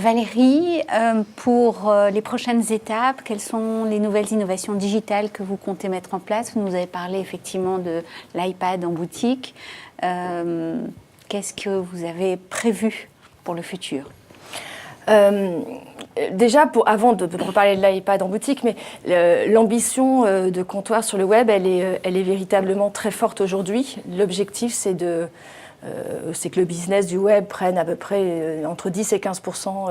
Valérie, pour les prochaines étapes, quelles sont les nouvelles innovations digitales que vous comptez mettre en place? Vous nous avez parlé effectivement de l'iPad en boutique. Qu'est-ce que vous avez prévu pour le futur? Déjà, avant de parler de l'iPad en boutique, mais l'ambition de Comptoir sur le web, elle est véritablement très forte aujourd'hui. L'objectif, c'est que le business du web prenne à peu près entre 10 et 15%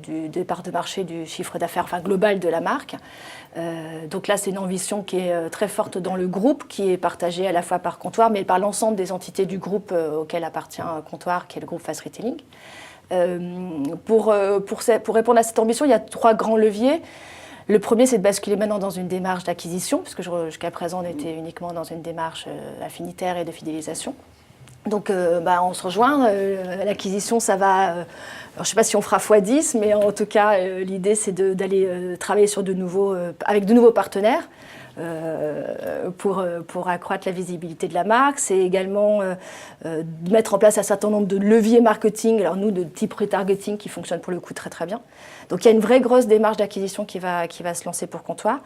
des parts de marché du chiffre d'affaires global de la marque. Donc là, c'est une ambition qui est très forte dans le groupe, qui est partagée à la fois par Comptoir, mais par l'ensemble des entités du groupe auquel appartient Comptoir, qui est le groupe Fast Retailing. Pour répondre à cette ambition, il y a 3 grands leviers. Le premier, c'est de basculer maintenant dans une démarche d'acquisition, puisque jusqu'à présent, on était uniquement dans une démarche affinitaire et de fidélisation. Donc, on se rejoint. L'acquisition, ça va... alors, je ne sais pas si on fera x10, mais en tout cas, l'idée, c'est d'aller travailler avec de nouveaux partenaires. Pour accroître la visibilité de la marque. C'est également de mettre en place un certain nombre de leviers marketing, alors nous de type retargeting qui fonctionne pour le coup très très bien. Donc il y a une vraie grosse démarche d'acquisition qui va se lancer pour Comptoir.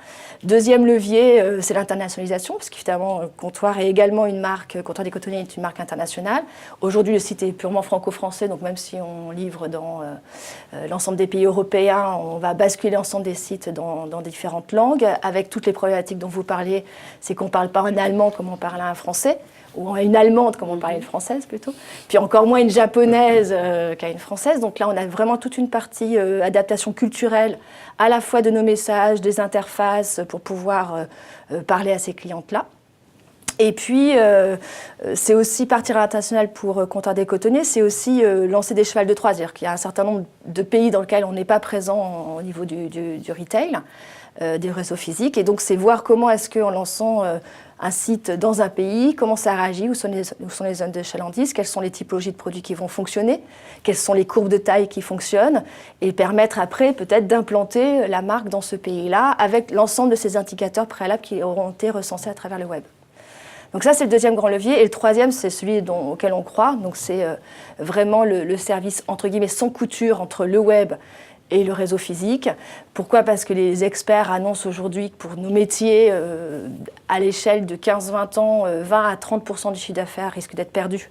Deuxième levier, c'est l'internationalisation, parce qu'évidemment Comptoir est également une marque, Comptoir des Cotonniers est une marque internationale. Aujourd'hui le site est purement franco-français, donc même si on livre dans l'ensemble des pays européens, on va basculer l'ensemble des sites dans différentes langues, avec toutes les problématiques dont vous parliez, c'est qu'on ne parle pas un allemand comme on parle un français, ou une allemande comme on parlait une française plutôt, puis encore moins une japonaise qu'à une française. Donc là, on a vraiment toute une partie adaptation culturelle, à la fois de nos messages, des interfaces, pour pouvoir parler à ces clientes-là. Et puis, c'est aussi partir à l'international pour Comptoir des Cotonniers, c'est aussi lancer des chevals de Troie. C'est-à-dire qu'il y a un certain nombre de pays dans lesquels on n'est pas présent au niveau du retail, des réseaux physiques. Et donc, c'est voir comment est-ce qu'en lançant un site dans un pays, comment ça réagit, où sont les zones de chalandise, quelles sont les typologies de produits qui vont fonctionner, quelles sont les courbes de taille qui fonctionnent, et permettre après peut-être d'implanter la marque dans ce pays-là avec l'ensemble de ces indicateurs préalables qui auront été recensés à travers le web. Donc ça, c'est le deuxième grand levier. Et le troisième, c'est celui auquel on croit. Donc c'est vraiment le service, entre guillemets, sans couture entre le web et le réseau physique. Pourquoi? Parce que les experts annoncent aujourd'hui que pour nos métiers, à l'échelle de 15-20 ans, 20 à 30% du chiffre d'affaires risque d'être perdu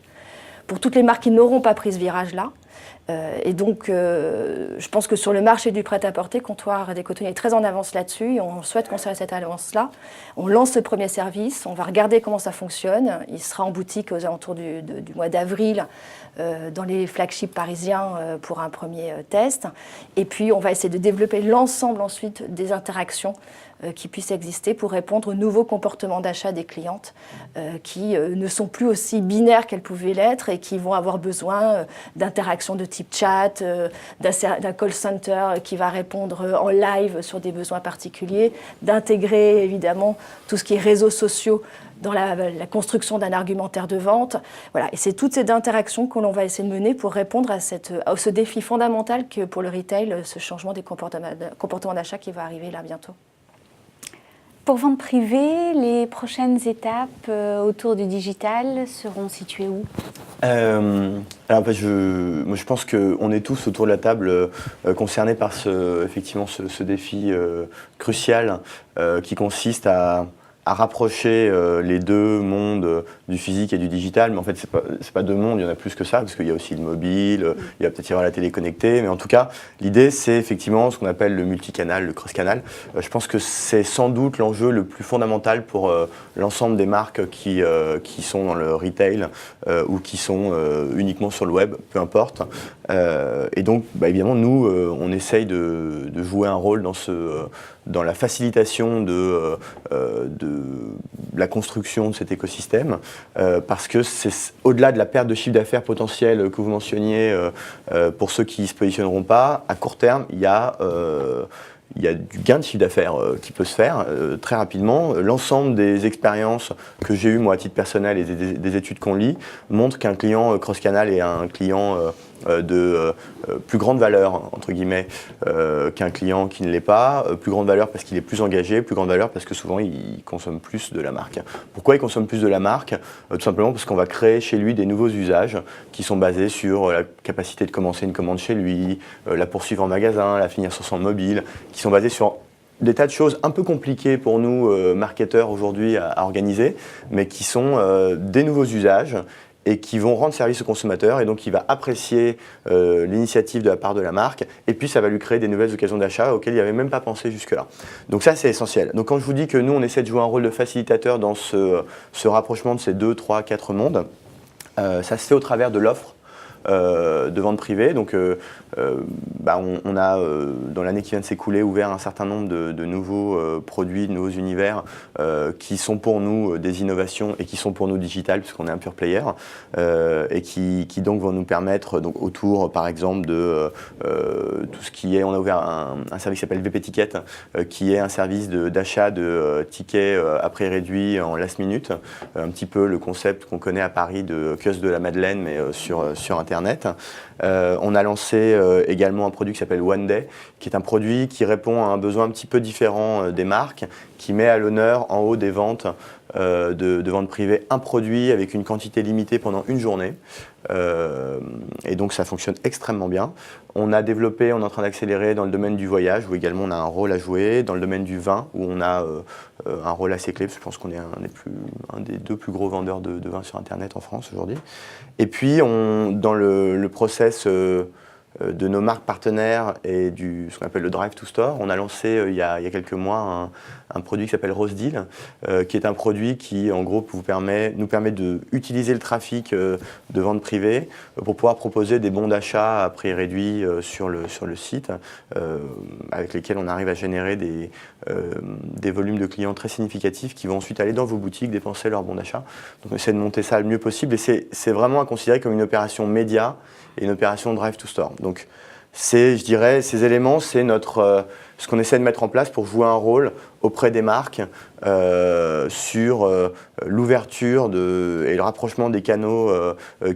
pour toutes les marques qui n'auront pas pris ce virage-là. Et donc, je pense que sur le marché du prêt-à-porter, Comptoir des Cotonniers est très en avance là-dessus. Et on souhaite conserver cette avance-là. On lance ce premier service, on va regarder comment ça fonctionne. Il sera en boutique aux alentours du mois d'avril, dans les flagships parisiens pour un premier test. Et puis, on va essayer de développer l'ensemble ensuite des interactions qui puissent exister pour répondre aux nouveaux comportements d'achat des clientes qui ne sont plus aussi binaires qu'elles pouvaient l'être et qui vont avoir besoin d'interactions de type chat, d'un call center qui va répondre en live sur des besoins particuliers, d'intégrer évidemment tout ce qui est réseaux sociaux dans la construction d'un argumentaire de vente. Voilà. Et c'est toutes ces interactions que l'on va essayer de mener pour répondre à ce défi fondamental que pour le retail, ce changement des comportements d'achat qui va arriver là bientôt. Pour vente privée, les prochaines étapes autour du digital seront situées où? Alors, moi, je pense qu'on est tous autour de la table concernés par ce défi crucial qui consiste à rapprocher les deux mondes du physique et du digital, mais en fait c'est pas deux mondes, il y en a plus que ça, parce qu'il y a aussi le mobile, il y a peut-être y avoir la télé connectée, mais en tout cas l'idée c'est effectivement ce qu'on appelle le multicanal, le cross-canal. Je pense que c'est sans doute l'enjeu le plus fondamental pour l'ensemble des marques qui sont dans le retail ou qui sont uniquement sur le web, peu importe. Et donc évidemment nous on essaye de jouer un rôle dans la facilitation de la construction de cet écosystème, parce que c'est au-delà de la perte de chiffre d'affaires potentielle que vous mentionniez pour ceux qui ne se positionneront pas, à court terme, il y a du gain de chiffre d'affaires qui peut se faire très rapidement. L'ensemble des expériences que j'ai eues moi à titre personnel et des études qu'on lit montrent qu'un client cross-canal et un client de plus grande valeur, entre guillemets, qu'un client qui ne l'est pas, plus grande valeur parce qu'il est plus engagé, plus grande valeur parce que souvent il consomme plus de la marque. Pourquoi il consomme plus de la marque? Tout simplement parce qu'on va créer chez lui des nouveaux usages qui sont basés sur la capacité de commencer une commande chez lui, la poursuivre en magasin, la finir sur son mobile, qui sont basés sur des tas de choses un peu compliquées pour nous, marketeurs aujourd'hui, à organiser, mais qui sont des nouveaux usages et qui vont rendre service au consommateur, et donc il va apprécier l'initiative de la part de la marque, et puis ça va lui créer des nouvelles occasions d'achat auxquelles il n'avait même pas pensé jusque-là. Donc ça, c'est essentiel. Donc quand je vous dis que nous, on essaie de jouer un rôle de facilitateur dans ce rapprochement de ces 2, 3, 4 mondes, ça se fait au travers de l'offre de vente privée. Donc on a, dans l'année qui vient de s'écouler, ouvert un certain nombre de nouveaux produits, de nouveaux univers qui sont pour nous des innovations et qui sont pour nous digitales, puisqu'on est un pure player, et qui donc vont nous permettre, donc, autour par exemple de tout ce qui est, on a ouvert un service qui s'appelle VP Ticket, qui est un service d'achat de tickets à prix réduit en last minute, un petit peu le concept qu'on connaît à Paris de kiosque de la Madeleine, mais sur Internet. On a lancé également un produit qui s'appelle One Day, qui est un produit qui répond à un besoin un petit peu différent des marques, qui met à l'honneur en haut des ventes de vente privée un produit avec une quantité limitée pendant une journée. Et donc ça fonctionne extrêmement bien. On a développé, on est en train d'accélérer dans le domaine du voyage, où également on a un rôle à jouer, dans le domaine du vin, où on a un rôle assez clé, parce que je pense qu'on est un des 2 plus gros vendeurs de vin sur Internet en France aujourd'hui. Et puis dans le process de nos marques partenaires et ce qu'on appelle le Drive to Store, on a lancé il y a quelques mois un produit qui s'appelle Rose Deal, qui est un produit qui en gros nous permet d'utiliser le trafic de vente privée pour pouvoir proposer des bons d'achat à prix réduit sur le site, avec lesquels on arrive à générer des volumes de clients très significatifs qui vont ensuite aller dans vos boutiques dépenser leur bon d'achat. Donc on essaie de monter ça le mieux possible, et c'est vraiment à considérer comme une opération média et une opération Drive to Store. Donc je dirais, ces éléments, c'est ce qu'on essaie de mettre en place pour jouer un rôle auprès des marques sur l'ouverture et le rapprochement des canaux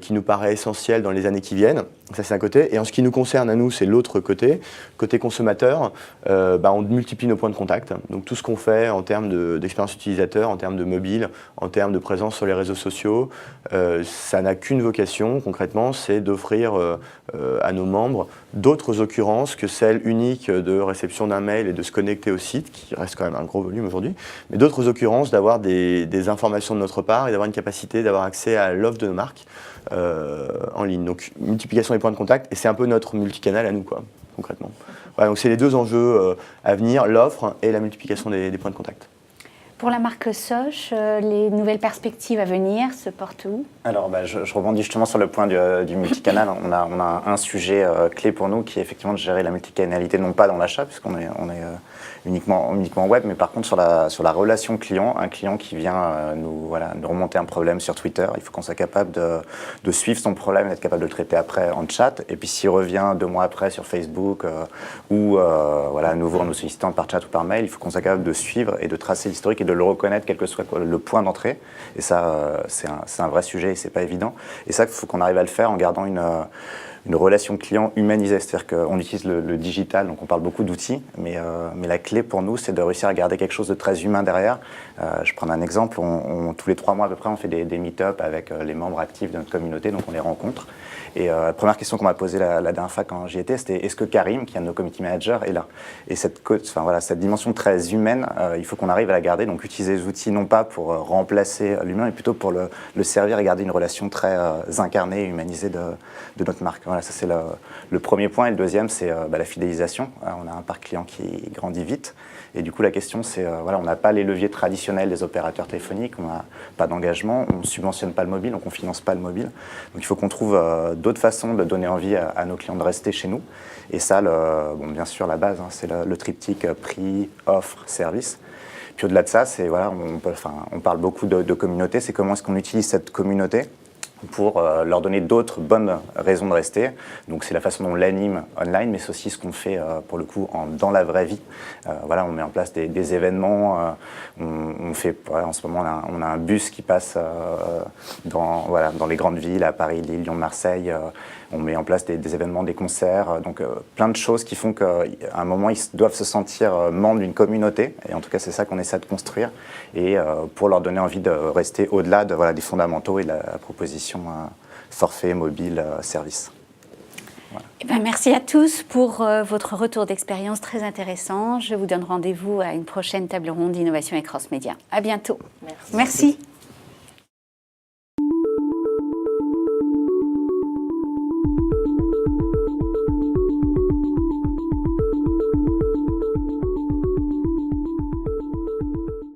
qui nous paraît essentiel dans les années qui viennent. Ça, c'est un côté. Et en ce qui nous concerne à nous, c'est l'autre côté. Côté consommateur, on multiplie nos points de contact. Donc tout ce qu'on fait en termes d'expérience utilisateur, en termes de mobile, en termes de présence sur les réseaux sociaux, ça n'a qu'une vocation, concrètement, c'est d'offrir à nos membres d'autres occurrences que celles uniques de réception d'un mail et de se connecter au site, qui reste quand même un gros volume aujourd'hui, mais d'autres occurrences d'avoir des informations de notre part et d'avoir une capacité d'avoir accès à l'offre de nos marques en ligne. Donc multiplication des points de contact, et c'est un peu notre multicanal à nous, quoi, concrètement. Voilà, donc c'est les 2 enjeux à venir, l'offre et la multiplication des points de contact. Pour la marque Sosh, les nouvelles perspectives à venir se portent où? Alors, je rebondis justement sur le point du multicanal. On a un sujet clé pour nous qui est effectivement de gérer la multicanalité, non pas dans l'achat, puisqu'on est uniquement web, mais par contre sur la relation client, un client qui vient nous remonter un problème sur Twitter, il faut qu'on soit capable de suivre son problème, d'être capable de le traiter après en chat, et puis s'il revient 2 mois après sur Facebook ou à nouveau en nous sollicitant par chat ou par mail, il faut qu'on soit capable de suivre et de tracer l'historique et de le reconnaître, quel que soit le point d'entrée. Et ça, c'est un vrai sujet et c'est pas évident. Et ça, il faut qu'on arrive à le faire en gardant une relation client humanisée. C'est-à-dire qu'on utilise le digital, donc on parle beaucoup d'outils, mais la clé pour nous, c'est de réussir à garder quelque chose de très humain derrière. Je prends un exemple, tous les 3 mois à peu près, on fait des meet-up avec les membres actifs de notre communauté, donc on les rencontre. Et la première question qu'on m'a posée la dernière fois quand j'y étais, c'était est-ce que Karim, qui est un de nos community managers, est là? Et cette dimension très humaine, il faut qu'on arrive à la garder, donc utiliser les outils non pas pour remplacer l'humain, mais plutôt pour le servir et garder une relation très incarnée et humanisée de notre marque. Voilà, ça c'est le premier point. Et le deuxième, c'est la fidélisation. On a un parc client qui grandit vite. Et du coup, la question, c'est, on n'a pas les leviers traditionnels des opérateurs téléphoniques, on n'a pas d'engagement, on ne subventionne pas le mobile, donc on ne finance pas le mobile. Donc il faut qu'on trouve d'autres façons de donner envie à nos clients de rester chez nous. Et ça, bien sûr, la base, c'est le triptyque prix, offre, service. Puis au-delà de ça, c'est, on parle beaucoup de communauté, c'est comment est-ce qu'on utilise cette communauté pour leur donner d'autres bonnes raisons de rester. Donc c'est la façon dont on l'anime online, mais c'est aussi ce qu'on fait pour le coup dans la vraie vie. On met en place des événements. On fait, en ce moment, on a un bus qui passe dans les grandes villes, à Paris, Lille, Lyon, Marseille. On met en place des événements, des concerts, donc plein de choses qui font qu'à un moment, ils doivent se sentir membres d'une communauté. Et en tout cas, c'est ça qu'on essaie de construire. Et pour leur donner envie de rester au-delà des fondamentaux et de la proposition forfait, mobile, service. Voilà. Eh ben, merci à tous pour votre retour d'expérience très intéressant. Je vous donne rendez-vous à une prochaine table ronde d'innovation et cross-média. À bientôt. Merci.